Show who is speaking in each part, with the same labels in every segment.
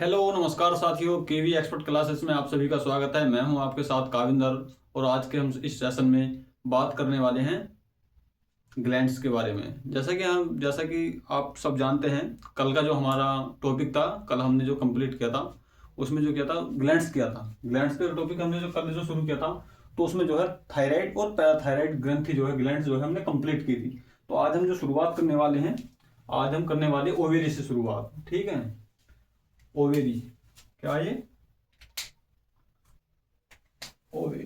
Speaker 1: Hello नमस्कार साथियों, केवी expert classes में आप सभी का स्वागत है। मैं हूं आपके साथ काविंदर और आज के हम इस सेशन में बात करने वाले हैं ग्लैंड्स के बारे में। जैसा कि आप सब जानते हैं, कल का जो हमारा टॉपिक था, कल हमने जो कंप्लीट किया था उसमें जो किया था ग्लैंड्स किया था। ग्लैंड्स का टॉपिक हमने जो कल जो शुरू किया था, तो उसमें जो है थायराइड और पैराथायराइड ग्रंथि जो है ग्लैंड्स जो है हमने कंप्लीट की थी। तो आज हम जो शुरुआत करने वाले हैं, आज हम करने वाले ओवेरी से शुरुआत। ठीक है, ओवेरी क्या है ये? ओवेरी।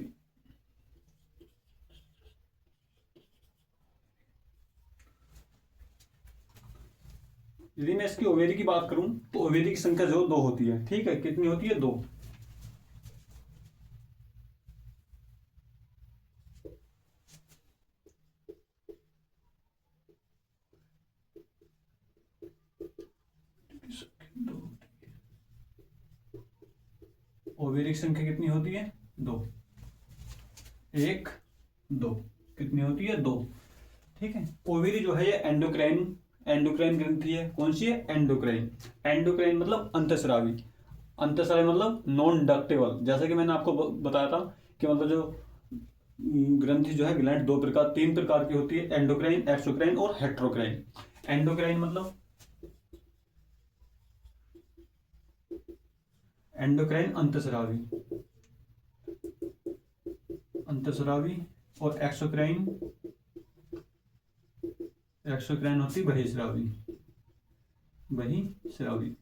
Speaker 1: यदि मैं इसकी ओवेरी की बात करूं तो ओवेरी की संख्या जो दो होती है। ठीक है, कितनी होती है? दो। ओवेरी की संख्या कितनी होती है? दो। एक, दो। कितनी होती है? दो। ठीक है। ओवेरी जो है ये एंडोक्राइन एंडोक्राइन ग्रंथि है। कौन सी है? एंडोक्राइन। एंडोक्राइन मतलब अंतःस्रावी। अंतःस्रावी मतलब नॉन डक्टेबल। जैसा कि मैंने आपको बताया था कि मतलब जो ग्रंथि जो है ग्लैंड दो प्रकार तीन प्रकार की होती है: एंडोक्राइन, एक्सोक्राइन और हेट्रोक्राइन। एंडोक्राइन मतलब एंडोक्राइन अंतःस्रावी, अंतःस्रावी। और एक्सोक्राइन, एक्सोक्राइन होती बहिस्रावी, बहिस्रावी।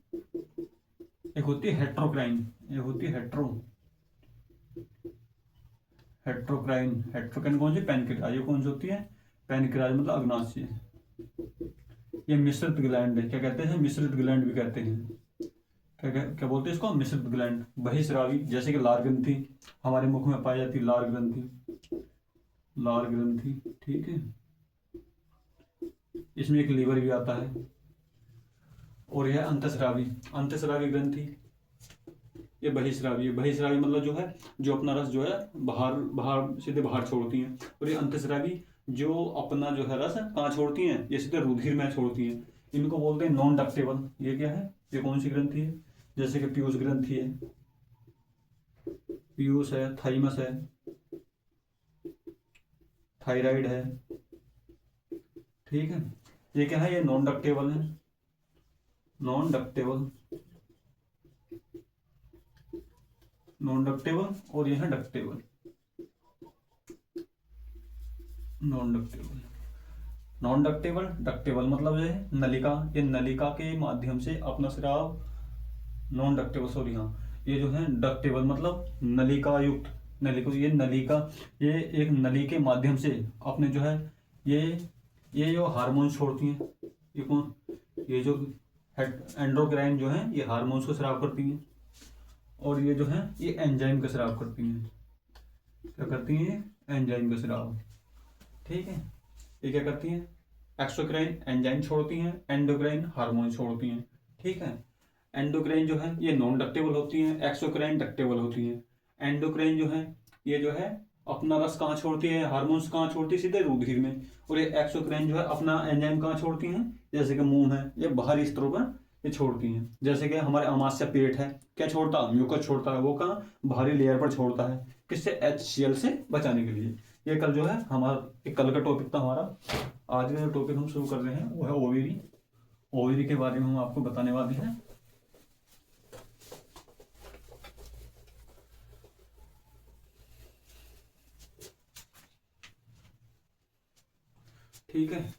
Speaker 1: एक होती है हेट्रोक्राइन, एक होती है हेट्रोक्राइन। हेट्रोक्राइन कौन सी? पैनक्रियाज। ये कौन सी होती है? पैनक्रियाज मतलब अग्नाशय। ये मिश्रित ग्लैंड है। क्या कहते हैं? मिश्रित ग्लैंड भी कहते हैं। क्या क्या, क्या बोलते हैं इसको? मिश्रित ग्लैंड। बहिस्रावी जैसे कि लार ग्रंथि हमारे मुख में पाई जाती है, लार ग्रंथि, लार ग्रंथि। ठीक है, इसमें एक लीवर भी आता है। और यह अंतःस्रावी, अंतःस्रावी ग्रंथि। ये बहिस्रावी है। बहिस्रावी मतलब जो है जो अपना रस जो है बाहर बाहर सीधे बाहर छोड़ती हैं। और ये अंतःस्रावी जो अपना जो है रस कहाँ छोड़ती हैं? ये सीधे रुधिर में छोड़ती हैं। इनको बोलते हैं नॉन डक्टेबल। ये क्या है? ये कौन सी ग्रंथि है? जैसे कि पीयूष ग्रंथि है, पीयूष है, थाइमस है, थायराइड है। ठीक है, ये क्या है? ये नॉन डक्टेबल है, नॉन डक्टेबल, नॉन डक्टेबल। और ये है ductable, non ductable. Non ductable, ductable मतलब जो है नलिका, ये नलिका के माध्यम से अपना स्राव। नॉन डक्टेबल, सॉरी, हाँ, ये जो है डक्टेबल मतलब नलिका युक्त। नलिका, ये नलिका, ये एक नली के माध्यम से अपने जो है ये ये जो हार्मोन्स छोड़ती हैं। ये कौन? ये जो एंडोक्राइन जो है ये हार्मोन्स को स्राव करती हैं। और ये जो है ये एंजाइम का स्राव करती हैं। क्या करती हैं? एंजाइम का स्राव। ठीक है, ये क्या करती हैं? एक्सोक्राइन एंजाइम छोड़ती हैं, एंडोक्राइन हार्मोन छोड़ती हैं। ठीक है, एंडोक्राइन जो है ये नॉन डक्टेबल होती हैं, एक्सोक्राइन डक्टेबल होती हैं। एंडोक्राइन जो है ये जो है अपना रस कहाँ छोड़ती है? हार्मोन्स कहाँ छोड़ती है? सीधे रुधिर में। और ये एक्सोक्राइन जो है अपना एंजाइम कहाँ छोड़ती हैं? जैसे कि मुंह है, ये बाहरी स्तरों पर ये छोड़ती हैं। जैसे कि हमारे अमाशय पेट है, क्या छोड़ता है? म्यूकस छोड़ता है। वो कहाँ? बाहरी लेयर पर छोड़ता है। किससे? HCl से बचाने के लिए। ये कल जो है हमारा एक कल का टॉपिक था हमारा। आज का जो टॉपिक हम शुरू कर रहे हैं वो है ओवेरी। ओवेरी के बारे में हम आपको बताने वाले हैं। ठीक है,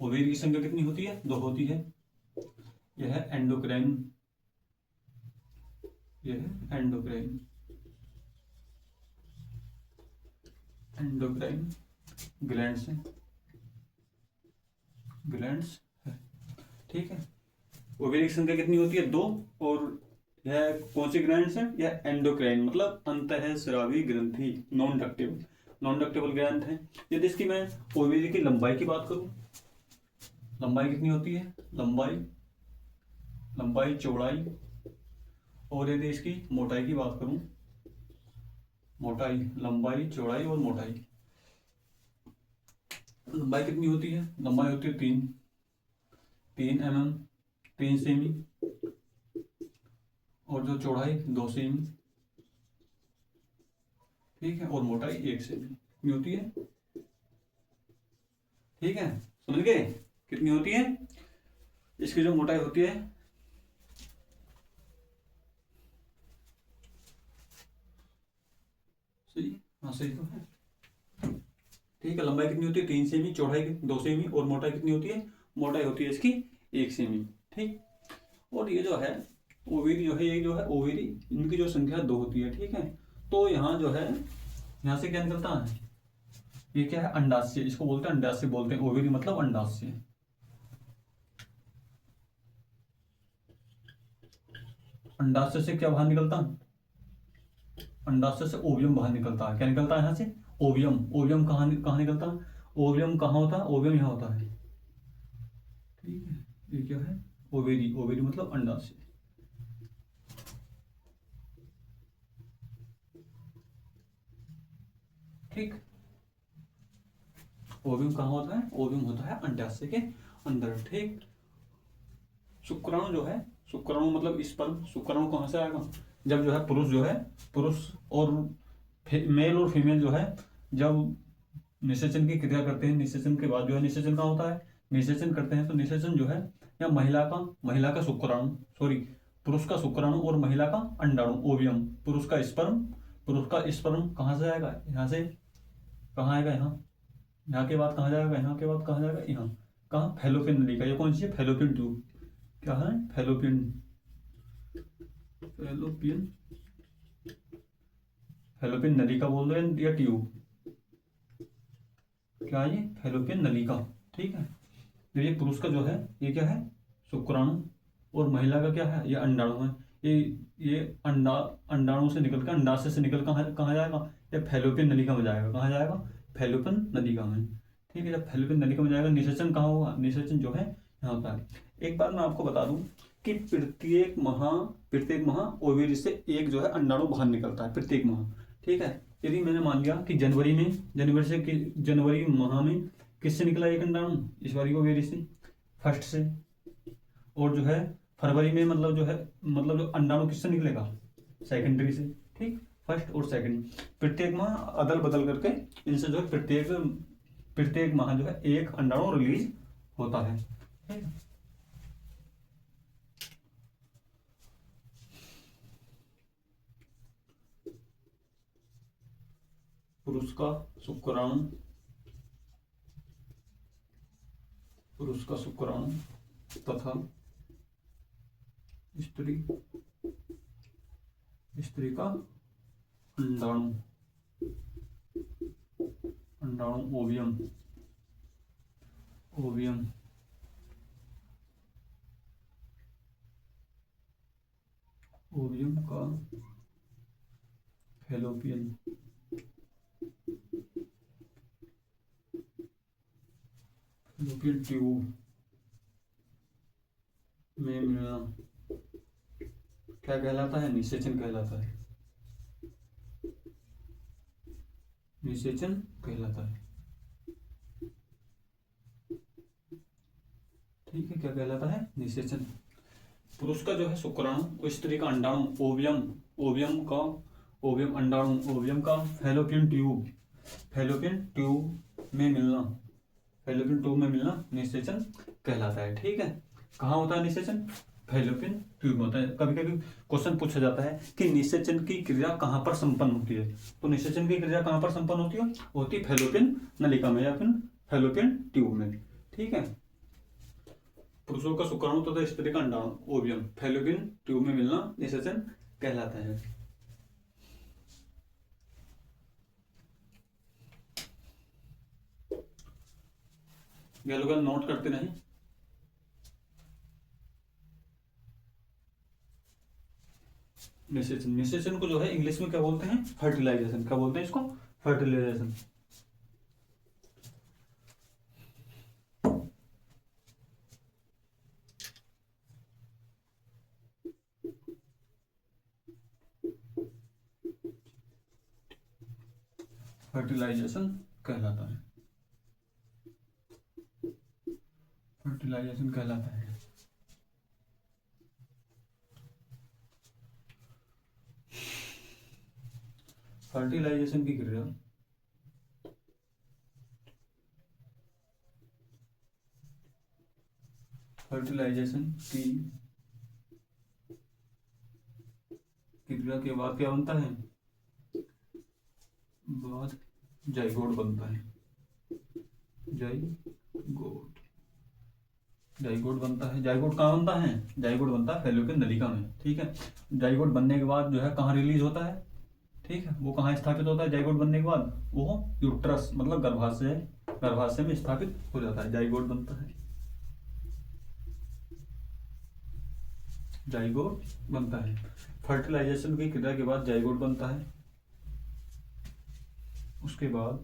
Speaker 1: ओवेरी की संख्या कितनी होती है? दो होती है। यह है एंडोक्राइन, यह है एंडोक्राइन, एंडोक्राइन ग्लैंड्स है, ग्लैंड्स है। ठीक है, ओवेरी की संख्या कितनी होती है? दो। और यह कौन सी ग्लैंड्स है? यह एंडोक्राइन मतलब अंतःस्रावी ग्रंथि, non ductable, non ductable gland है। यदि इसकी मैं ओवेरी की लंबाई की बात करूं, लंबाई कितनी होती है? लंबाई, लंबाई, चौड़ाई। और यदि इसकी मोटाई की बात करूं, मोटाई, लंबाई, चौड़ाई और मोटाई। लंबाई कितनी होती है? लंबाई होती है 3 3 mm, 3 सेमी। और जो चौड़ाई 2 सेमी, ठीक है, और मोटाई 1 सेमी कितनी होती है, ठीक है, समझ गए कितनी होती है इसकी जो मोटाई होती है, सही, हाँ सही तो है, ठीक है। लंबाई कितनी होती है 3 सेमी, चौड़ाई 2 सेमी, और मोटाई कितनी होती है, मोटाई होती है इसकी 1 सेमी, ठीक। और ये जो है ओवेरी जो है, ये जो है ओवेरी, इनकी जो संख्या 2 होती है, ठीक है। तो यहाँ जो है, यहाँ से क्या निकलता है, ये क्या है, अंडाशय, इसको बोलते हैं अंडाशय, बोलते हैं ओवेरी मतलब अंडाशय। अंडाशय से क्या बाहर निकलता है, अंडाशय से ओवियम बाहर निकलता है, क्या निकलता है यहाँ से, ओवियम। ओवियम कहाँ कहाँ निकलता है, ओवियम कहाँ होता है, ओवियम यहाँ होता है, ठीक है। ये क्या है, ओवेरी, ओवेरी मतलब अंडाशय, ठीक। ओवियम कहाँ होता है, ओवियम होता है अंडाशय के अंदर, ठीक। शुक्राणु जो है, शुक्राणु मतलब स्पर्म, शुक्राणु कहाँ से आएगा, जब जो है पुरुष जो है, पुरुष और मेल और फीमेल जो है, जब निषेचन की क्रिया करते हैं, निषेचन के बाद जो है, निषेचन कहाँ होता है, निषेचन करते हैं, तो निषेचन जो है, या महिला का शुक्राणु, सॉरी, पुरुष का शुक्राणु और महिला का अंडाणु, ओवियम, पुरुष का स्पर्म कहाँ से आएगा, यहाँ से, कहाँ आएगा, यहाँ के बाद कहाँ जाएगा, यहाँ के बाद कहाँ जाएगा, यहाँ, कहाँ, फैलोपियन नलिका, ये कौन सी है, फैलोपियन ट्यूब, क्या है, फैलोपियन, फैलोपियन, फैलोपियन नलिका बोल रहे हैं या ट्यूब, क्या है ये, फैलोपियन नलिका, ठीक है। तो ये पुरुष का जो है, ये क्या है, शुक्राणु, और महिला का क्या है, ये अंडाणु है। ये अंडाणु से निकल कर, अंडाशय से निकल कर कहाँ जाएगा, ये फैलोपियन नलिका में जाएगा, कहाँ जाएगा, फैलोपियन नलिका में, ठीक है। जब फैलोपियन नलिका में जाएगा, निषेचन कहाँ होगा, निषेचन जो है यहाँ होता है। एक बात मैं आपको बता दूं कि प्रत्येक माह ओवेरी से एक जो है अंडाणु बाहर निकलता है, प्रत्येक माह, ठीक है। यदि मैंने मान लिया कि जनवरी माह में किससे निकला एक अंडाणु, इस बारी ओवेरी से, फर्स्ट से, और जो है फरवरी में मतलब जो अंडाणु किससे निकलेगा, सेकेंडरी से, ठीक। फर्स्ट और सेकंड, प्रत्येक माह अदल बदल करके इनसे जो है प्रत्येक माह जो है एक अंडाणु रिलीज होता है, ठीक है। पुरुष का शुक्राणु तथा स्त्री का अंडाणु ओवियम का फैलोपियन ट्यूब में मिलना क्या कहलाता है, निषेचन कहलाता है, निषेचन कहलाता है, ठीक है। क्या कहलाता है, निषेचन। पुरुष का जो है शुक्राणु और स्त्री का अंडाणु ओवियम का फैलोपियन ट्यूब में मिलना निषेचन कहलाता है, ठीक है। कहाँ होता है निषेचन, फैलोपियन ट्यूब में होता है। कभी कभी क्वेश्चन पूछा जाता है कि निषेचन की क्रिया कहाँ पर संपन्न होती है, तो निषेचन की क्रिया कहाँ पर संपन्न होती है फैलोपियन नलिका में या फिर फैलोपियन ट्यूब में, ठीक है। पुरुषों का शुक्राणु तथा स्त्री का अंडाणु ओवियम फैलोपियन ट्यूब में मिलना निषेचन कहलाता है। ये लोग नोट करते नहीं, निषेचन को जो है इंग्लिश में क्या बोलते हैं, फर्टिलाइजेशन, क्या बोलते हैं इसको, फर्टिलाइजेशन। फर्टिलाइजेशन कहलाता है, फर्टिलाइजेशन कहलाता है। फर्टिलाइजेशन की क्रिया फर्टिलाइजेशन की क्रिया के बाद क्या बनता है? बाद जाइगोट बनता है। जाइगोट जाइगोट बनता है। जाइगोट कहाँ बनता है? जाइगोट बनता है फैलोपियन नलिका में। ठीक है, जाइगोट बनने के बाद जो है कहाँ रिलीज होता है? ठीक है, वो कहाँ स्थापित होता है जाइगोट बनने के बाद? वो यूट्रस मतलब गर्भाशय में स्थापित हो जाता है, जाइगोट बनता है। जाइगोट बनता है। फर्टिलाइजेशन की क्रिया के बाद जाइगोट बनता है। उसके बाद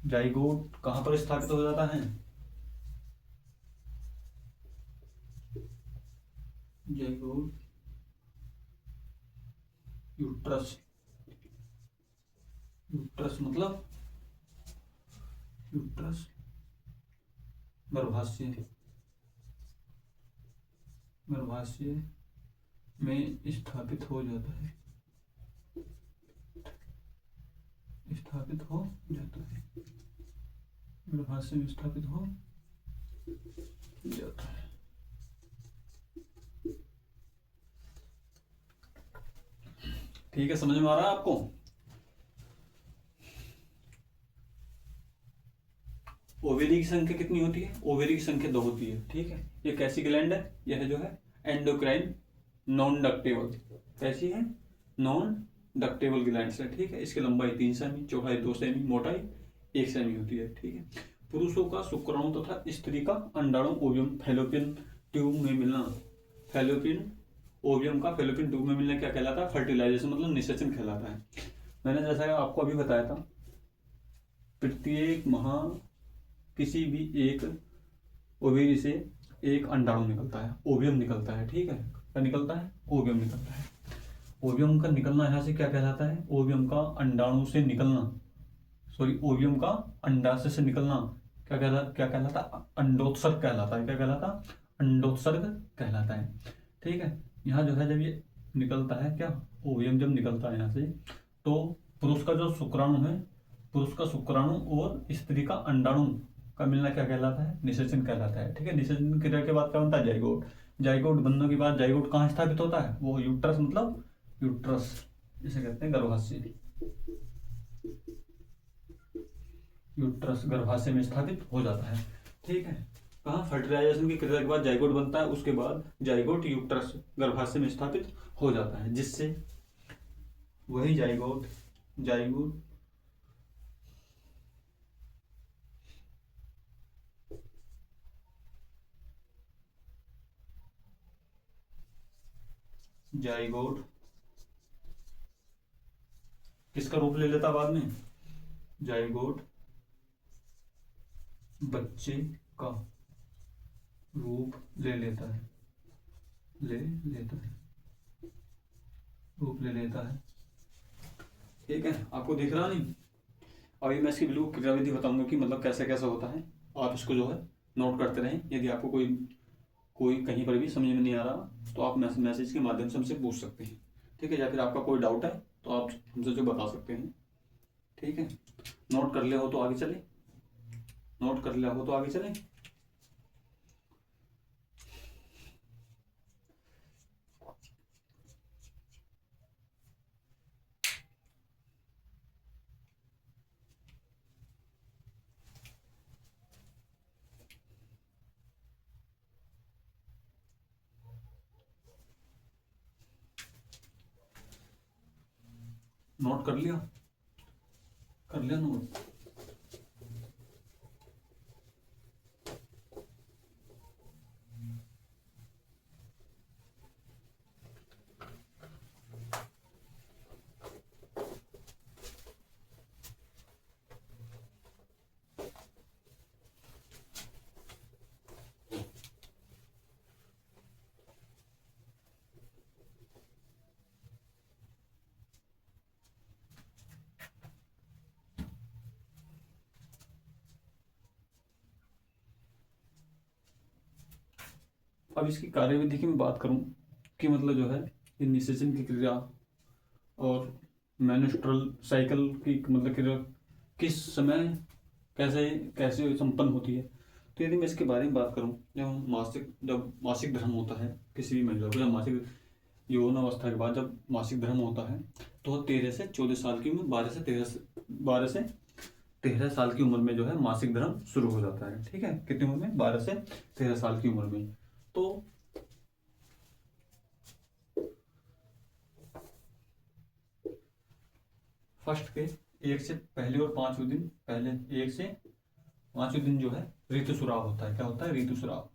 Speaker 1: जाइगोट कहाँ पर स्थापित हो जाता है? जाइगोट यूट्रस यूट्रस मतलब यूट्रस गर्भाशय में स्थापित हो जाता है। गर्भाशय में स्थापित हो जाता है। ठीक है, समझ में आ रहा है आपको? ओवेरी की संख्या कितनी होती है? ओवेरी की संख्या 2 होती है। ठीक है, ये कैसी ग्लैंड है? यह जो है एंडोक्राइन नॉन डक्टेबल। कैसी है? नॉन डक्टेबल ग्लैंड है। ठीक है, इसकी लंबाई 3 सेमी, चौड़ाई 2 सेमी, मोटाई 1 सेमी होती है। ठीक है, पुरुषों का शुक्राणु तथा स्त्री का अंडाणु ओवियम फैलोपियन ट्यूब में मिलना, फैलोपियन ओवियम का फैलोपियन ट्यूब में मिलना क्या कहलाता है? फर्टिलाइजेशन मतलब निषेचन कहलाता है। मैंने जैसा आपको अभी बताया था, प्रत्येक किसी भी एक ओवेरी से एक अंडाणु निकलता है, ओवियम निकलता है। ठीक है, क्या निकलता है? ओवियम निकलता है। ओवियम का निकलना यहाँ से क्या कहलाता है? ओवियम का अंडाणु से निकलना, सॉरी, ओवियम का अंडाशय से निकलना क्या कहलाता? अंडोत्सर्ग कहलाता है। क्या कहलाता? अंडोत्सर्ग कहलाता है। ठीक है, यहाँ जो है जब ये निकलता है, क्या ओवियम जब निकलता है यहाँ से, तो पुरुष का जो शुक्राणु है, पुरुष का शुक्राणु और स्त्री का अंडाणु का मिलना क्या कहलाता है? निषेचन कहलाता है। ठीक है, निषेचन क्रिया के बाद क्या बनता है? जाइगोट। जाइगोट बनने के बाद जाइगोट कहाँ स्थापित होता है? वो यूट्रस मतलब यूट्रस जिसे कहते हैं गर्भाशय, यूट्रस गर्भाशय में स्थापित हो जाता है। ठीक है, कहाँ? फर्टिलाइजेशन की क्रिया के बाद जाइगोट बनता है। उसके बाद जाइगोट यूट्रस गर्भाशय में स्थापित हो जाता है, जिससे वही जाइगोट जाइगोट किसका रूप ले लेता बाद में? जाइगोट बच्चे का रूप ले लेता है, रूप ले लेता है। ठीक है, आपको दिख रहा नहीं? अभी मैं इसकी बिल्कुल क्रियाविधि बताऊंगा कि मतलब कैसे कैसे होता है। आप इसको जो है नोट करते रहें। यदि आपको कोई कहीं पर भी समझ में नहीं आ रहा तो आप मैसेज के माध्यम से हमसे पूछ सकते हैं। ठीक है, या फिर आपका कोई डाउट है तो आप हमसे जो बता सकते हैं। ठीक है, नोट कर लिया हो तो आगे चले, नोट कर लिया नोट। अब इसकी कार्यविधि की मैं बात करूं कि मतलब जो है ये निषेचन की क्रिया और मेंस्ट्रुअल साइकिल की मतलब क्रिया किस समय कैसे कैसे संपन्न होती है। तो यदि मैं इसके बारे में बात करूं, जब मासिक धर्म होता है किसी भी महिला को, जब मासिक यौन अवस्था के बाद जब मासिक धर्म होता है तो 13 से 14 साल की उम्र, 12 से 13 साल की उम्र में जो है मासिक धर्म शुरू हो जाता है। ठीक है, कितनी उम्र में? 12 से 13 साल की उम्र में। तो फर्स्ट के 1 से पहले और 5वें दिन, पहले 1 से 5वें दिन जो है ऋतुस्राव होता है। क्या होता है? ऋतुस्राव।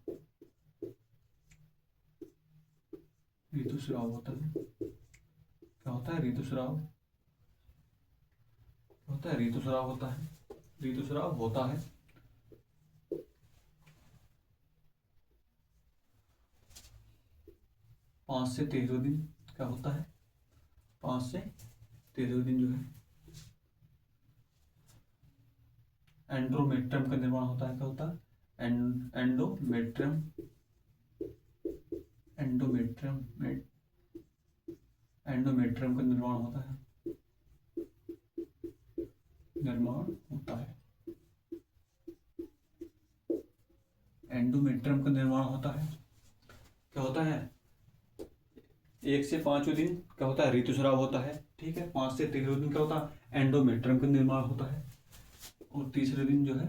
Speaker 1: ऋतुस्राव होता है। क्या होता है? ऋतुस्राव होता है। ऋतुस्राव होता है। ऋतुस्राव होता है। 5 से 13 दिन क्या होता है? 5 से 13 दिन जो है एंड्रोमेट्रियम का निर्माण होता है। क्या होता है? एंडोमेट्रियम। एंडोमेट्रियम का निर्माण होता है। एंडोमेट्रियम का निर्माण होता है। क्या होता है? 1 से 5वें दिन क्या होता है? ऋतुस्राव होता है। ठीक है, 5 से 13वें दिन क्या होता है? एंडोमेट्रियम का निर्माण होता है। और तीसरे दिन जो है,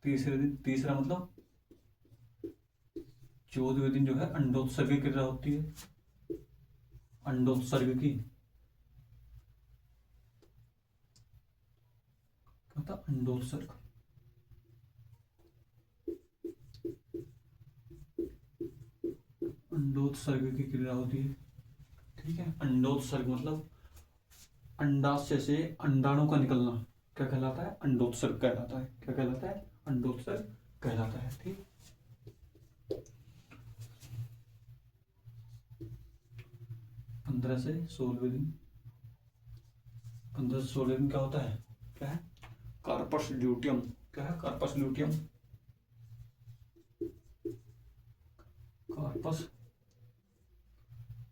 Speaker 1: तीसरा मतलब 14वें दिन जो है अंडोत्सर्ग की क्रिया होती है। अंडोत्सर्ग की क्या होता है? अंडोत्सर्ग। अंडोत्सर्ग की क्रिया होती है। ठीक है, अंडोत्सर्ग मतलब अंडाशय से अंडाणु का निकलना क्या कहलाता है? अंडोत्सर्ग कहलाता है। क्या कहलाता है? अंडोत्सर्ग कहलाता है। ठीक, 15 से 16वें दिन, 15 से 16वें दिन क्या होता है? क्या है? Corpus luteum. क्या है? Corpus luteum.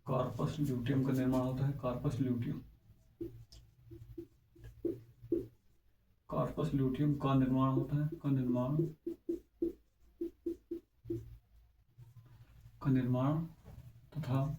Speaker 1: कार्पस ल्यूटियम का निर्माण होता है। कार्पस ल्यूटियम का निर्माण होता है। का निर्माण तथा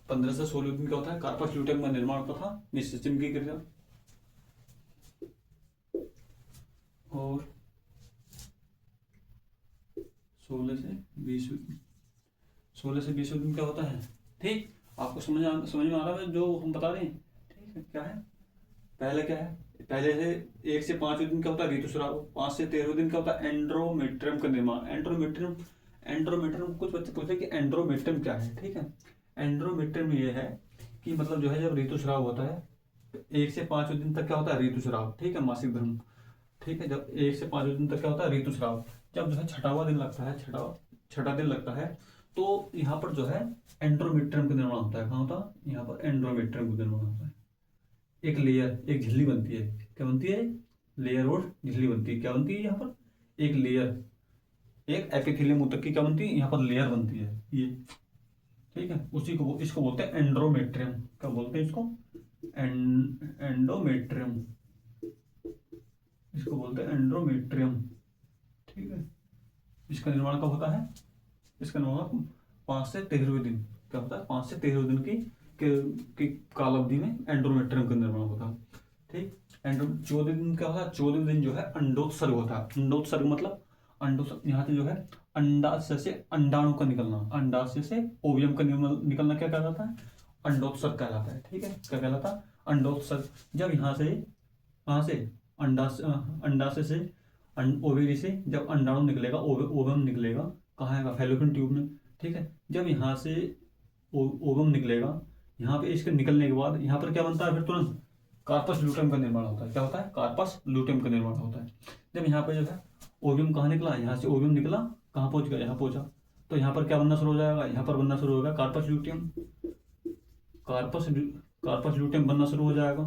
Speaker 1: पंद्रह से 16 दिन क्या होता है? कार्पस ल्यूटियम का निर्माण तथा निषेचन की क्रिया। और 16 से 20 दिन क्या होता है? ठीक, आपको समझ में आ रहा है जो हम बता रहे हैं? ठीक है, क्या है? पहले क्या है? पहले से 1 से 5वें दिन क्या होता है? ऋतुस्राव। 5 से 13वें दिन क्या होता है? एंड्रोमेट्रियम का निर्माण। एंड्रोमेट्रियम कुछ बच्चे पूछते हैं कि एंड्रोमेट्रियम क्या है। ठीक है, एंड्रोमेट्रियम ये है कि मतलब जो है जब ऋतुस्राव होता है 1 से 5वें दिन तक क्या होता है? ऋतुस्राव। ठीक है, मासिक धर्म। ठीक है, जब 1 से 5वें दिन तक क्या होता है? ऋतुस्राव। जब जो है छठावां दिन लगता है, छठा दिन लगता है, तो यहाँ पर जो है एंड्रोमेट्रियम का निर्माण होता है। कहाँ होता है? यहाँ पर एंड्रोमेट्रियम का निर्माण होता है। एक लेयर, एक झिल्ली बनती है। क्या बनती है? लेयर और झिल्ली बनती है। क्या बनती है? यहाँ पर एक लेयर, एक एपिथेलियम ऊतक की क्या बनती है? यहाँ पर लेयर बनती है ये। ठीक है, उसी को इसको बोलते हैं एंड्रोमेट्रियम। क्या बोलते हैं इसको? एंडोमेट्रियम। इसको बोलते हैं एंड्रोमेट्रियम। ठीक है, इसका निर्माण कब होता है? इसका निर्माण 5 से 13वें दिन। क्या होता है? 5 से 13वें दिन की काल अवधि में एंड्रोमेट्रियम का निर्माण होता है। ठीक, 14वें दिन क्या होता है? 14वें दिन जो है अंडोत्सर्ग होता है। अंडोत्सर्ग मतलब यहाँ से जो है अंडाशय से अंडाणु का निकलना, अंडाशय से ओवियम का निकलना क्या कहलाता है? अंडोत्सर्ग कहलाता है। ठीक है, क्या कहलाता है? अंडोत्सर्ग। जब यहाँ से अंडाशय से ओवेरी से जब अंडाणु निकलेगा, ओवम निकलेगा, कहाँ आएगा? फैलोपियन ट्यूब में। ठीक है, जब यहाँ से ओवम निकलेगा, यहाँ पे इसके निकलने के बाद यहाँ पर क्या बनता है? फिर तुरंत कार्पस ल्यूटियम का निर्माण होता है। क्या होता है? कार्पस ल्यूटियम का निर्माण होता है। जब यहाँ पे जो है ओवियम कहाँ निकला? यहाँ से ओवियम निकला, कहाँ पहुंच गया, यहाँ पहुंचा, तो यहाँ पर क्या बनना शुरू हो जाएगा, यहाँ पर बनना शुरू होगा corpus luteum, corpus corpus luteum बनना शुरू हो जाएगा।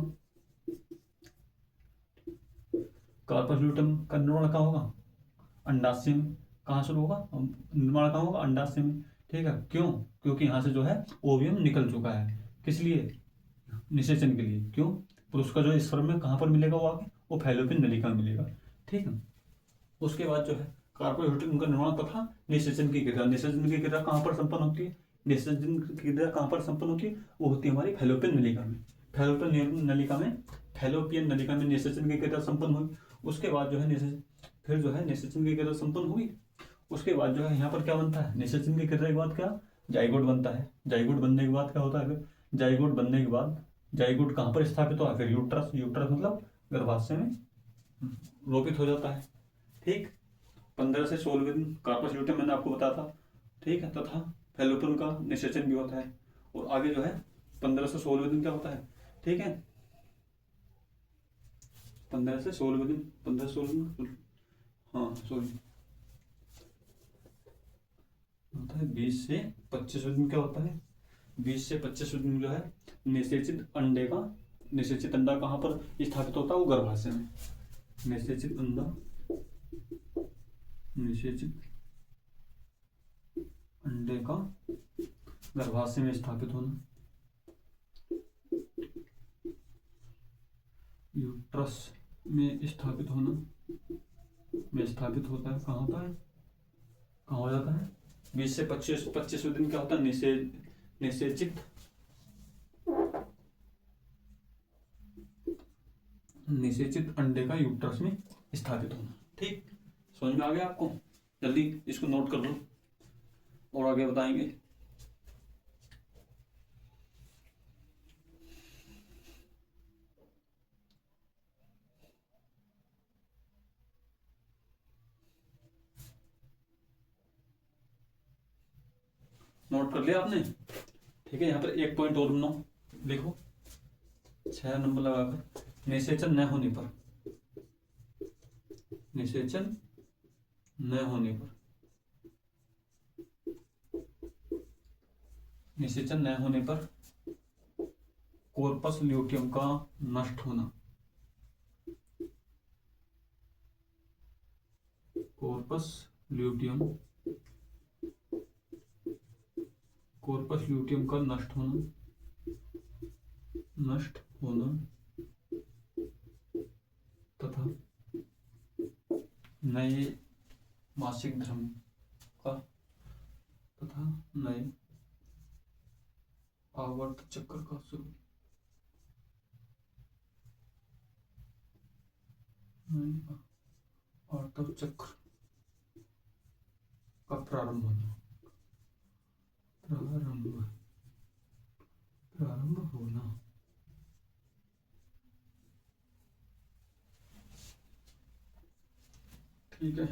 Speaker 1: कार्पस ल्यूटियम का निर्माण कहाँ होगा, अंडाशय में। कहाँ शुरू होगा, निर्माण कहाँ होगा, अंडाशय में। ठीक है, क्यों, क्योंकि यहाँ से जो है ओवियम निकल चुका है, किस लिए, निषेचन के लिए। क्यों, पुरुष का जो स्पर्म में कहाँ पर मिलेगा वो आगे, वो फैलोपियन नलिका में मिलेगा। ठीक है, उसके बाद जो है कार्पस ल्यूटियम का निर्माण तथा निषेचन की क्रिया, निषेचन की क्रिया कहाँ पर संपन्न होती है, निषेचन की क्रिया कहाँ पर संपन्न होती है, वो होती है हमारी फैलोपियन नलिका में। फैलोपियन नलिका में, फैलोपियन नलिका में निषेचन की क्रिया संपन्न हुई। उसके बाद जो है फिर जो है निषेचन की क्रिया संपन्न हुई। उसके बाद जो है यहाँ पर क्या बनता है, निषेचन की क्रिया के बाद क्या, जाइगोट बनता है। जाइगोट बनने के बाद क्या होता है, फिर जाइगोट बनने के बाद जाइगोट कहाँ पर स्थापित हुआ, फिर यूट्रस, यूट्रस मतलब गर्भाशय में रोपित हो जाता है। ठीक, 15 से 16 दिन कार्पस ल्यूटियम मैंने आपको बताया था। ठीक है, तथा फैलोपियन का निषेचन भी होता है। और आगे जो है 15 से 16 दिन क्या होता है, ठीक है, 15 से 16 दिन, 15 से 16 दिन, हाँ सॉरी, होता है 20 से 25 दिन क्या होता है, 20 से 25 दिन जो है निषेचित अंडे का, निषेचित अंडा कहाँ पर स्थापित होता है, वो गर्भाशय में। निषेचित अंडा, निषेचित अंडे का गर्भाशय में स्थापित होना, यूट्रस में स्थापित होना, में स्थापित होता है। कहाँ होता है, कहाँ हो जाता है, 20 से 25 दिन क्या होता है, निषेचित निषेचित अंडे का यूट्रस में स्थापित होना। ठीक, समझ में आ गया आपको, जल्दी इसको नोट कर लो और आगे बताएंगे। नोट कर लिया आपने, ठीक है। यहाँ पर एक पॉइंट और बनाओ, देखो 6 नंबर लगाकर, निषेचन न होने पर, निषेचन न होने पर, निषेचन न होने पर कॉर्पस ल्यूटियम का नष्ट होना, कॉर्पस ल्यूटियम, कॉर्पस ल्यूटियम का नष्ट होना, नष्ट होना तथा नए मासिक धर्म का तथा नए आवर्त चक्र का शुरू, नए आवर्त चक्र का प्रारंभ होना, प्रारंभ होना। ठीक है,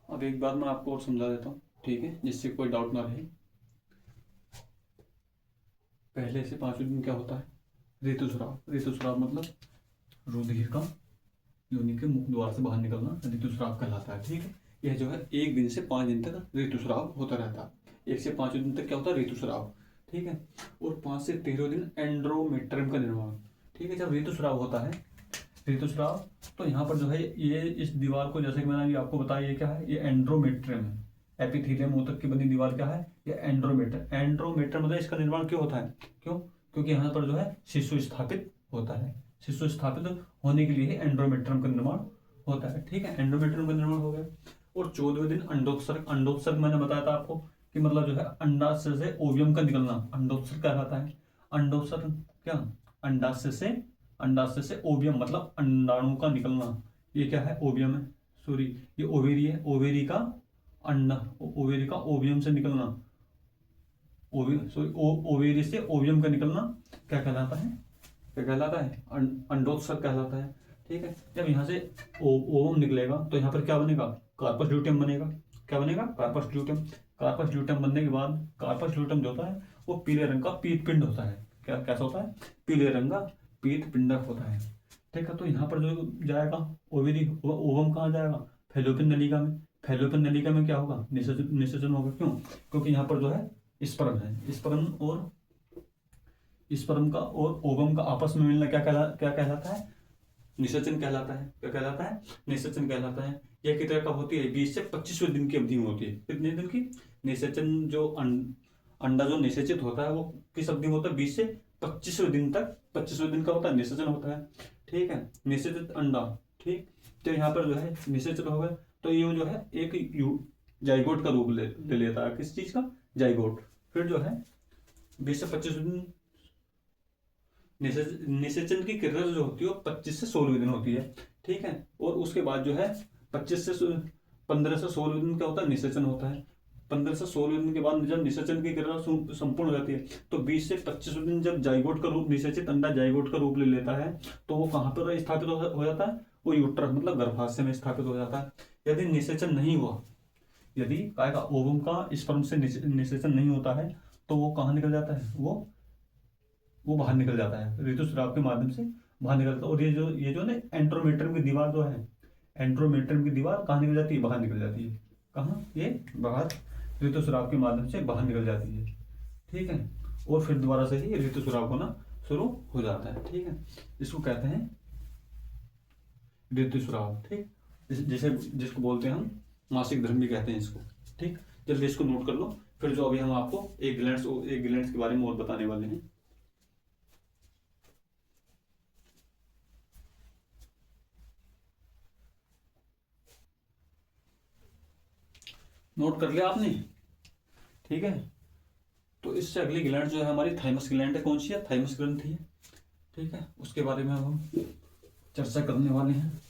Speaker 1: अब एक बार मैं आपको और समझा देता हूँ, ठीक है, जिससे कोई डाउट ना रहे। पहले से 5वें दिन क्या होता है, ऋतुस्राव। ऋतुस्राव मतलब रुधिर का योनि के मुख द्वार से बाहर निकलना ऋतुस्राव कहलाता है। ठीक है, यह जो है 1 दिन से 5 दिन तक ऋतुस्राव होता रहता है। 1 से 5 दिन तक क्या होता है, ऋतुस्राव। ठीक है, और 5 से 13 दिन एंड्रोमेट्रियम का निर्माण। ठीक है, जब ऋतुस्राव होता है, ऋतुस्राव, तो यहाँ पर जो है ये इस दीवार को, जैसे कि मैंने अभी आपको बताया, ये क्या है, ये एंड्रोमेट्रियम है। एपिथेलियम ऊतक की बनी दीवार क्या है, ये एंड्रोमेट्रियम। एंड्रोमेट्रियम मतलब इसका निर्माण क्यों होता है, क्यों, क्योंकि यहाँ पर जो है शिशु स्थापित होता है। शिशु स्थापित होने के लिए एंड्रोमेट्रियम का निर्माण होता है। ठीक है, एंड्रोमेट्रियम का निर्माण हो गया। और 14वें दिन अंडोत्सर्ग। अंडोत्सर्ग मैंने बताया था आपको कि मतलब जो है अंडाशय से ओवियम का निकलना अंडोत्सर्ग कहलाता है। अंडोत्सर्ग क्या, अंडाशय से ओवियम मतलब अंडाणु का निकलना, ये क्या है, ओवियम है, सॉरी ये ओवेरी है। ओवेरी का अंडा, ओवेरी का ओवियम से निकलना, ओवेरी से ओवियम का निकलना क्या कहलाता है, क्या कहलाता है, अंडोत्सर्ग कहलाता है। ठीक है, जब यहाँ से ओवम निकलेगा तो यहाँ पर क्या बनेगा, कार्पस ल्यूटियम बनेगा। क्या बनेगा, कार्पस ल्यूटियम। कार्पस ल्यूटियम बनने के बाद कार्पस ल्यूटियम जो होता है वो पीले रंग का पीत पिंड होता है। क्या कैसा होता है, पीले रंग का पीत पिंडक होता है। ठीक है, तो यहाँ पर जो जाएगा ओवरी, ओवम कहाँ जाएगा, फैलोपियन नलिका में। फैलोपियन नलिका में क्या होगा, निषेचन, निषेचन होगा। क्यों, क्योंकि यहाँ पर जो है स्पर्म है, स्पर्म का और ओवम का आपस में मिलना क्या कहलाता है, निषेचन कहलाता है। क्या कहलाता है, निषेचन कहलाता है। यह कितने कब होती है, 20 से 25वें दिन की अवधि में होती है। कितने दिन की, निषेचन जो अंडा जो निषेचित होता है वो किस अवधि में होता है, 20 से 25वें दिन तक। 25वें दिन का होता है निषेचन होता है। ठीक है, निषेचित अंडा। ठीक, तो यहाँ पर जो है निषेचित हो गया, तो ये जो है एक जाइगोट का रूप ले लेता है। किस चीज का, जाइगोट। फिर जो है 20 से 25 दिन निषेचन की क्रिया जो होती है वो 25 से 16 दिन होती है। ठीक है, और उसके बाद जो है 25 से 15 से 16 दिन का होता है निषेचन होता है। 15 से 16 दिन के बाद जब निषेचन की क्रिया संपूर्ण हो जाती है तो 20 से 25 दिन जब जाइगोट का रूप, निषेचित अंडा जाइगोट का रूप ले लेता है, तो वो कहाँ पर स्थापित हो जाता है, वो यूट्रस मतलब गर्भाशय में स्थापित हो जाता है। यदि निषेचन नहीं हुआ, यदि काय का ओवम का स्पर्म से निषेचन नहीं होता है, तो वो कहाँ निकल जाता है, वो बाहर निकल जाता है, ऋतुस्राव के माध्यम से बाहर निकलता है। और ये जो ना एंट्रोमेट्रियम की दीवार जो है, एंट्रोमेट्रियम की दीवार कहाँ निकल जाती है, बाहर निकल जाती है। कहाँ, ये बाहर ऋतुस्राव के माध्यम से बाहर निकल जाती है। ठीक है, और फिर दोबारा से ही ऋतुस्राव होना शुरू हो जाता है। ठीक है, इसको कहते हैं ऋतुस्राव। ठीक, जैसे जिसको बोलते हैं हम मासिक धर्म भी कहते हैं इसको। ठीक, जल्दी इसको नोट कर लो, फिर जो अभी हम आपको एक ग्लैंड्स के बारे में और बताने वाले हैं। नोट कर लिया आपने। ठीक है, तो इससे अगली ग्लैंड जो है हमारी थाइमस ग्लैंड है। कौन सी है, थाइमस ग्रंथि है। ठीक है, उसके बारे में अब हम चर्चा करने वाले हैं।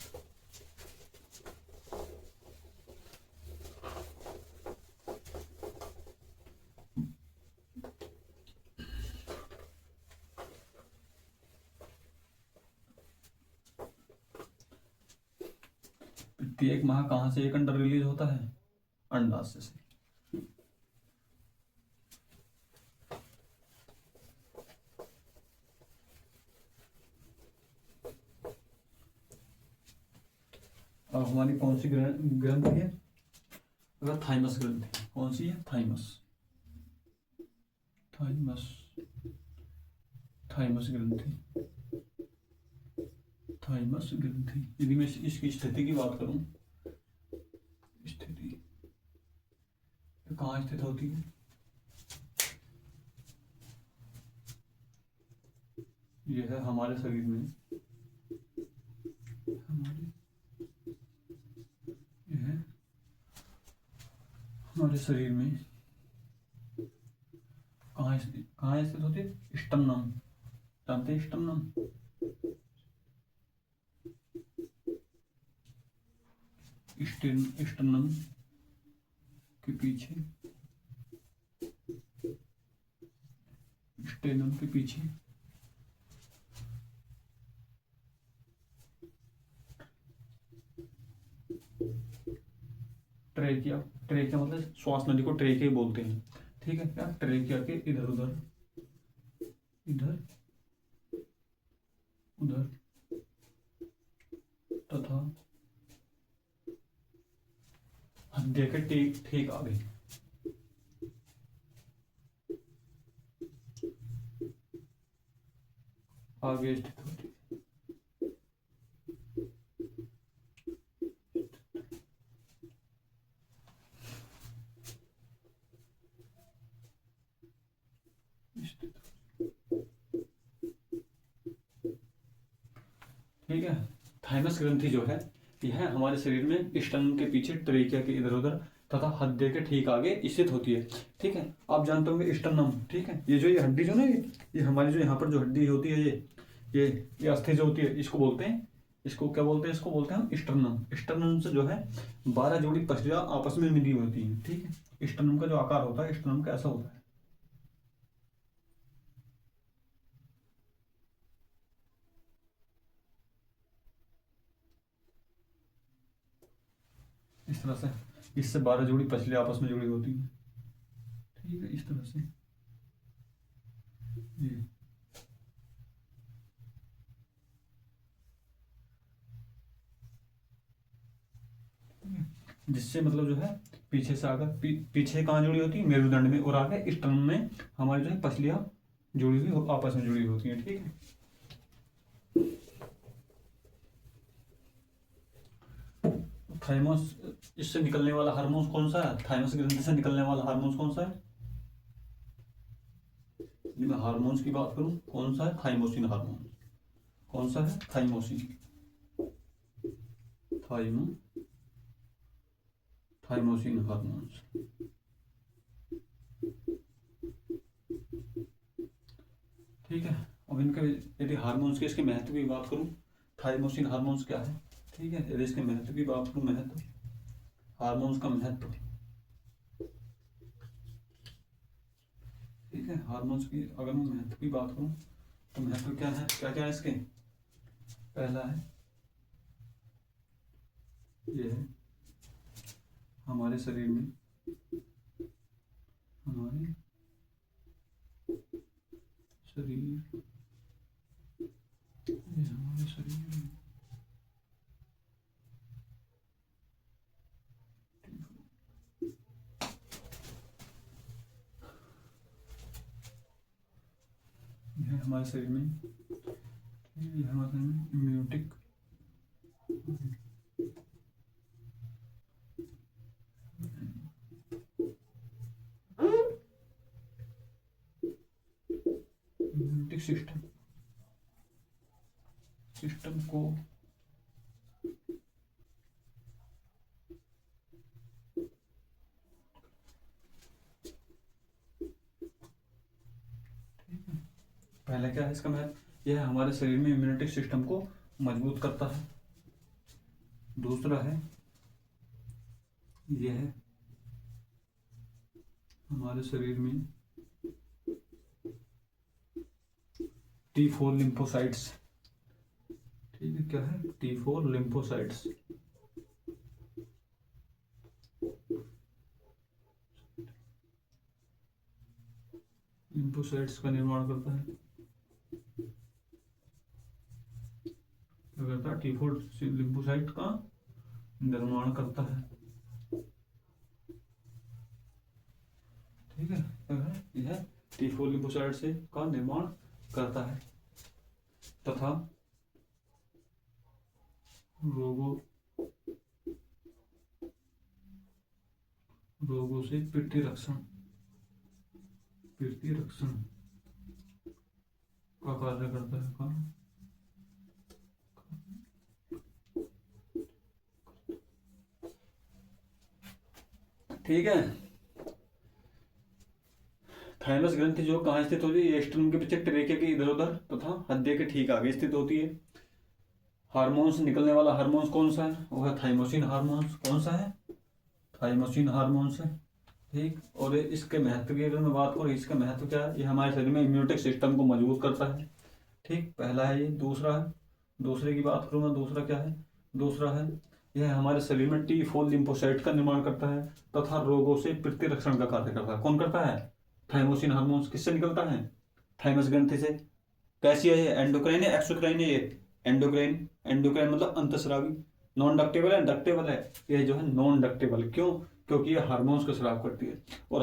Speaker 1: प्रत्येक माह कहाँ से एक अंडा रिलीज होता है, अंडाशय से। अब हमारी कौन सी ग्रंथि है, अगर थाइमस ग्रंथि, कौन सी है, थाइमस, थाइमस, थाइमस ग्रंथि, थाइमस ग्रंथि। यदि मैं इसकी स्थिति की बात करूं, स्थिति कहाँ स्थित होती है, यह है हमारे शरीर में, हमारे शरीर में कहाँ स्थित होती है, स्टमनम, जानते हैं स्टमनम, स्टमनम के पीछे, स्टेनम के पीछे ट्रेकिया, ट्रेकिया मतलब श्वास नली को ट्रेकिया बोलते हैं। ठीक है, क्या ट्रेकिया के इधर उधर, इधर उधर तथा हृदय के ठीक ठीक आगे, आगे स्थित होती है। ठीक है, थाइमस ग्रंथि जो है यह हमारे शरीर में स्टर्नम के पीछे, ट्रेकिया के इधर उधर तथा हृदय के ठीक आगे स्थित होती है। ठीक है, आप जानते होंगे स्टर्नम। ठीक है, ये जो ये हड्डी जो ना, ये हमारी जो यहाँ पर जो हड्डी होती है, ये अस्थि जो होती है, इसको बोलते हैं, इसको क्या बोलते हैं, इसको बोलते हैं हम स्टर्नम। स्टर्नम से जो है 12 जोड़ी पसलियां आपस में मिली होती हैं। ठीक है, स्टर्नम का जो आकार होता है, स्टर्नम का ऐसा होता है। इस तरह से इससे 12 जोड़ी पसलियां आपस में जुड़ी होती हैं। ठीक है, इस तरह से ये जिससे मतलब जो है पीछे से आकर पीछे कहाँ जुड़ी होती है, मेरुदंड में, और आगे स्टर्न में हमारी जो है पसलियाँ जुड़ी हुई आपस में जुड़ी होती हैं। ठीक है, थाइमस, इससे निकलने वाला हार्मोन कौन सा है, थाइमस ग्रंथि से निकलने वाला हार्मोन कौन सा है, यदि मैं हार्मोन्स की बात करूं कौन सा है, थाइमोसिन हार्मोन। कौन सा है, थाइमोसिन, थाइमोसिन हार्मोन्स। ठीक है, अब इनके यदि हार्मोन्स के इसके महत्व की बात करूं, थाइमोसिन हार्मोन्स क्या है। ठीक है, यदि इसके महत्व की बात करूं, महत्व, हार्मोन्स का महत्व। ठीक है, हार्मोन्स की अगर मैं महत्व की बात करूं तो महत्व क्या है, क्या क्या है इसके। पहला है ये है हमारे शरीर में, हमारे शरीर, ये हमारे शरीर में यह हमारे शरीर में, ये हमारे शरीर में इम्यूनिटिक सिस्टम को पहले क्या है इसका महत्व, यह हमारे शरीर में इम्यूनिटी सिस्टम को मजबूत करता है। दूसरा है यह है हमारे शरीर में T4 लिम्फोसाइट्स। ठीक है, क्या है, T4 लिम्फोसाइट्स। लिम्फोसाइट्स का निर्माण करता है, क्या करता है, T4 लिम्फोसाइट का निर्माण करता है। ठीक है, यह T4 लिम्फोसाइट से का निर्माण करता है तथा रोगों से प्रतिरक्षण का कार्य करता है। ठीक है, थाइमस ग्रंथि जो कहाँ स्थित होती है, स्टर्नम के पीछे ट्रेके के इधर उधर तथा हृदय के ठीक आगे स्थित होती है। हार्मोन्स निकलने वाला हार्मोन्स कौन सा है, वो है थाइमोसिन हार्मोन्स। कौन सा है, थाइमोसिन हार्मोन्स है। ठीक, और इसके महत्व की अगर मैं बात करूँ, इसका महत्व क्या है, ये हमारे शरीर में इम्यूनिटी सिस्टम को मजबूत करता है। ठीक, पहला है ये। दूसरा है, दूसरे की बात करूँ मैं, दूसरा क्या है, दूसरा है यह हमारे शरीर में T4 लिम्फोसाइट का निर्माण करता है तथा रोगों से प्रतिरक्षण का कार्य करता है। कौन करता है, थाइमोसिन हार्मोन्स। किससे निकलता है, थाइमस ग्रंथि से। कैसी है ये, एंडोक्राइन है एक्सोक्राइन है ये, एंडोक्राइन। एंडोक्राइन मतलब अंतस्रावी। नॉन डक्टेबल है, डक्टेबल है, ये जो है नॉन डक्टेबल। क्यों, क्योंकि ये हार्मोन्स का स्राव करती है, और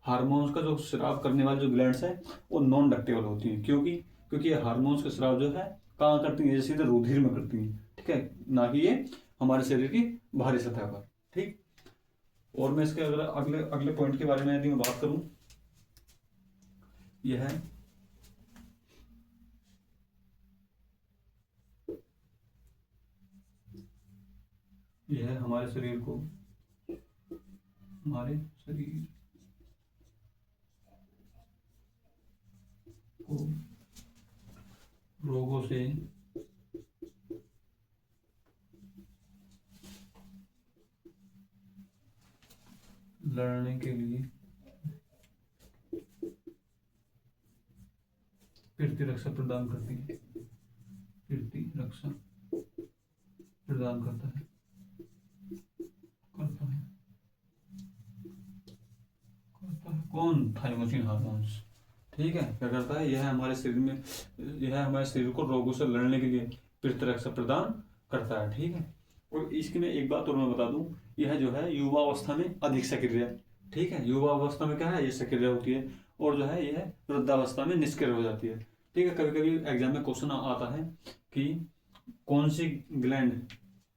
Speaker 1: हार्मोन्स का जो स्राव करने वाली जो ग्लैंड्स है वो नॉन डक्टेबल होती है। क्योंकि ये हार्मोन्स का स्राव जो है कहाँ करती है, जैसे रुधिर में करती है। ठीक है, ना कि ये हमारे शरीर की बाहरी सतह पर। ठीक, और मैं इसके अगर अगले अगले पॉइंट के बारे में यदि मैं बात करूं, यह है हमारे शरीर को रोगों से लड़ने के लिए प्रतिरक्षा प्रदान करती है, प्रतिरक्षा प्रदान करता है। कौन, थाइमोसिन हार्मोन्स। ठीक है, क्या करता है, यह हमारे शरीर को रोगों से लड़ने के लिए प्रतिरक्षा प्रदान करता है। ठीक है, और इसकी मैं एक बात और मैं बता दूं, यह जो है युवा अवस्था में अधिक सक्रिय, ठीक है, युवा अवस्था में क्या है, ये सक्रिय होती है, और जो है यह वृद्धावस्था में निष्क्रिय हो जाती है। ठीक है, कभी कभी एग्जाम में क्वेश्चन आता है कि कौन सी ग्लैंड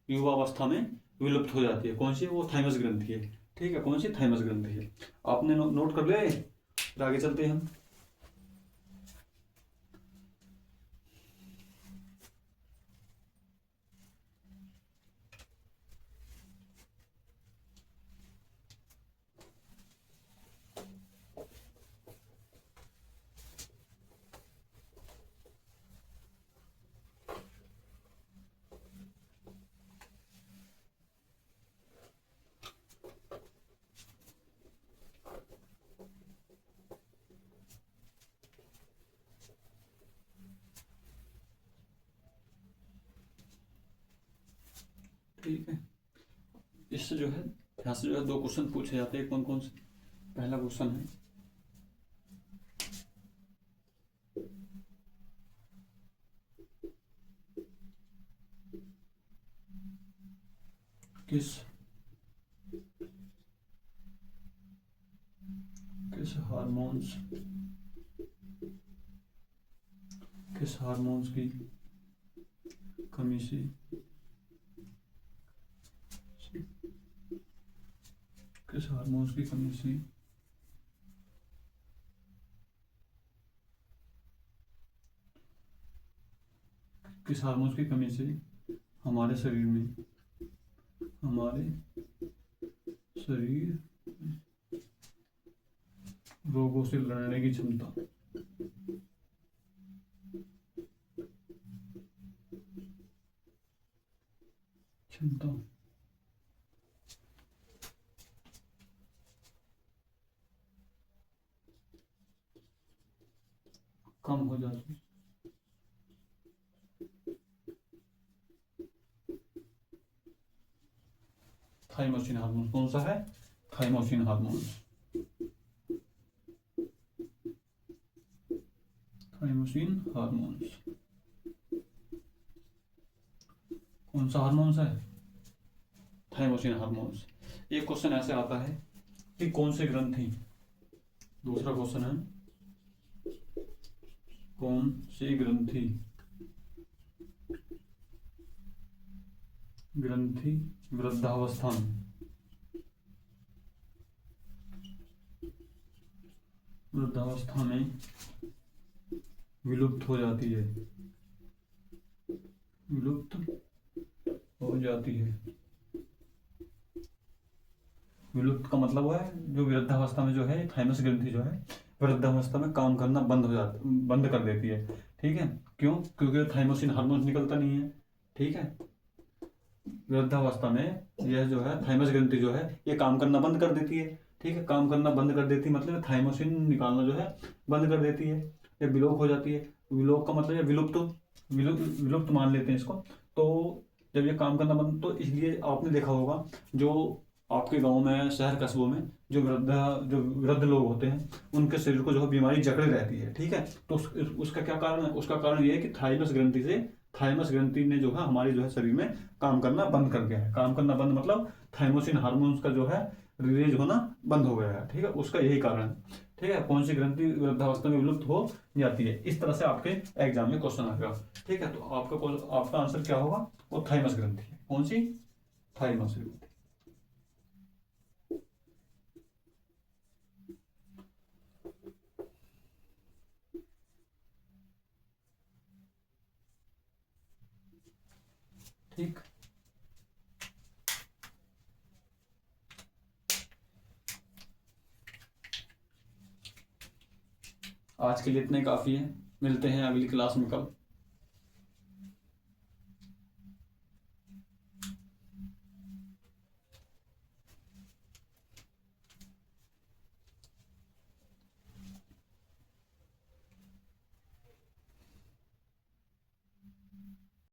Speaker 1: युवा अवस्था में विलुप्त हो जाती है, कौन सी, वो थाइमस ग्रंथि है। ठीक है, कौन सी, थाइमस ग्रंथि है। आपने नोट कर लिया, फिर आगे चलते हैं हम। ठीक है, इससे जो है, यहाँ से जो है 2 क्वेश्चन पूछे जाते हैं। कौन कौन से? पहला क्वेश्चन है, किस हार्मोन्स की कमी से किस हार्मोन्स की कमी से किस हार्मोन्स की कमी से हमारे शरीर रोगों से लड़ने की क्षमता कम हो जाती है। थाइमोसिन हार्मोन कौन सा है? Thymosin hormone. थाइमोसिन हार्मोन्स कौन सा हार्मोन्स है? Thymosin hormones. एक क्वेश्चन ऐसे आता है कि कौन से ग्रंथि, दूसरा क्वेश्चन है, कौन सी ग्रंथि वृद्धावस्था में विलुप्त हो जाती है, विलुप्त हो जाती है। विलुप्त का मतलब है जो वृद्धावस्था में जो है थाइमस ग्रंथि जो है वृद्धावस्था में काम करना बंद कर देती है। ठीक है, क्यों? क्योंकि थाइमोसिन हार्मोन निकलता नहीं है। ठीक है, वृद्धावस्था में यह जो है थाइमस ग्रंथि जो है ये काम करना बंद कर देती है। ठीक है, काम करना बंद कर देती है मतलब थाइमोसिन निकालना जो है बंद कर देती है, ये विलोप हो जाती है। विलोप का मतलब विलुप्त मान लेते हैं इसको। तो जब ये काम करना बंद, तो इसलिए आपने देखा होगा जो आपके गांव में, शहर कस्बों में जो वृद्ध लोग होते हैं उनके शरीर को जो है बीमारी जकड़े रहती है। ठीक है, तो उसका क्या कारण है? उसका कारण ये है कि थाइमस ग्रंथि ने जो है हमारी जो है शरीर में काम करना बंद कर दिया है। काम करना बंद मतलब थाइमोसिन हार्मोन्स का जो है रिलीज होना बंद हो गया है। ठीक है, उसका यही कारण है। ठीक है, कौन सी ग्रंथि वृद्धावस्था में विलुप्त हो जाती है, इस तरह से आपके एग्जाम में क्वेश्चन आएगा। ठीक है, तो आपका आंसर क्या होगा? वो थाइमस ग्रंथि है। कौन सी? थाइमस ग्रंथि। ठीक, आज के लिए इतने काफी है। मिलते हैं अगली क्लास में कल।